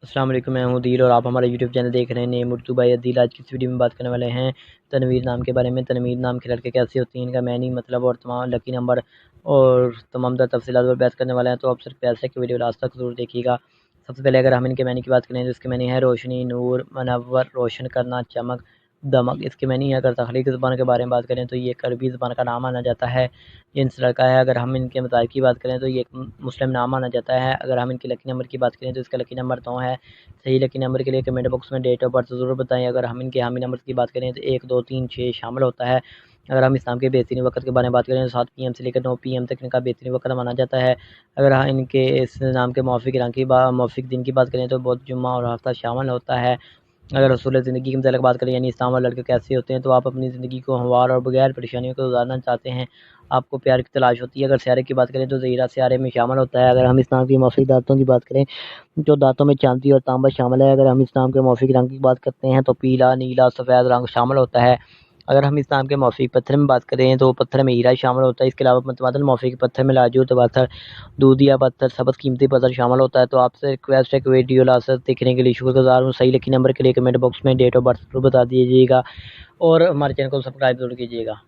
अस्सलाम वालेकुम, मैं हूँ दिल और आप हमारा यूट्यूब चैनल देख रहे हैं नेम उर्दू बाय दिल। आज की इस वीडियो में बात करने वाले हैं तनवीर नाम के बारे में। तनवीर नाम के लड़के कैसे होते हैं, इनका मैनी मतलब और तमाम लकी नंबर और तमाम तर तफसीलात पर बात करने वाले हैं। तो आप सिर्फ प्यार से कि वीडियो लास्ट तक ज़रूर देखिएगा। सबसे पहले अगर हम इनके मैनी की बात करें तो इसके मैनी है रोशनी, नूर, मनव्वर, रोशन करना, चमक, दमक। इसके मैनी है अगर तख्लीक ज़बान के बारे में बात करें तो ये एक अरबी ज़बान का नाम माना जाता है। जिन्स लड़का है अगर हम इनके मज़ाहिब की बात करें तो ये एक मुस्लिम नाम माना जाता है। अगर हम इनके लकी नंबर की बात करें तो इसका लकी नंबर 9 है। सही लकी नंबर के लिए कमेंट बॉक्स में डेट ऑफ बर्थ ज़रूर बताएं। अगर हम इनके हामी नंबर की बात करें तो 1, 2, 3, 6 शामिल होता है। अगर हम इस्लाम के बेहतरीन वक्त के बारे में बात करें तो 7 PM से लेकर 9 PM तक इनका बेहतरीन वक्त माना जाता है। अगर हाँ इनके इस नाम के मौफिक दिन की बात करें तो बहुत जुम्मा और हफ्ता शामिल होता है। अगर रसूल ज़िंदगी के मतलब बात करें यानी इस्लाम वाले लड़के कैसे होते हैं, तो आप अपनी ज़िंदगी को हमवार और बगैर परेशानियों को गुजारना चाहते हैं, आपको प्यार की तलाश होती है। अगर सियारे की बात करें तो ज़हीरा सियारे में शामिल होता है। अगर हम इस्लाम की मौफिक दाँतों की बात करें जो दाँतों में चांदी और तांबा शामिल है। अगर हम इस्लाम के मौफिक रंग की बात करते हैं तो पीला, नीला, सफ़ेद रंग शामिल होता है। अगर हम इस्लाम के मौफिक पत्थर में बात करें तो पत्थर में हीरा शामिल होता है। इसके अलावा मतवादल मौफिक पत्थर में लाजूद पत्थर, दूधिया पत्थर, सब्ज़ कीमती पत्थर शामिल होता है। तो आपसे रिक्वेस्ट है कि वीडियो लास्ट तक देखने के लिए शुक्रगुज़ार हूँ। सही लकी नंबर के लिए कमेंट बॉक्स में डेट ऑफ बर्थ ज़रूर बता दीजिएगा और हमारे चैनल को सब्सक्राइब ज़रूर कीजिएगा।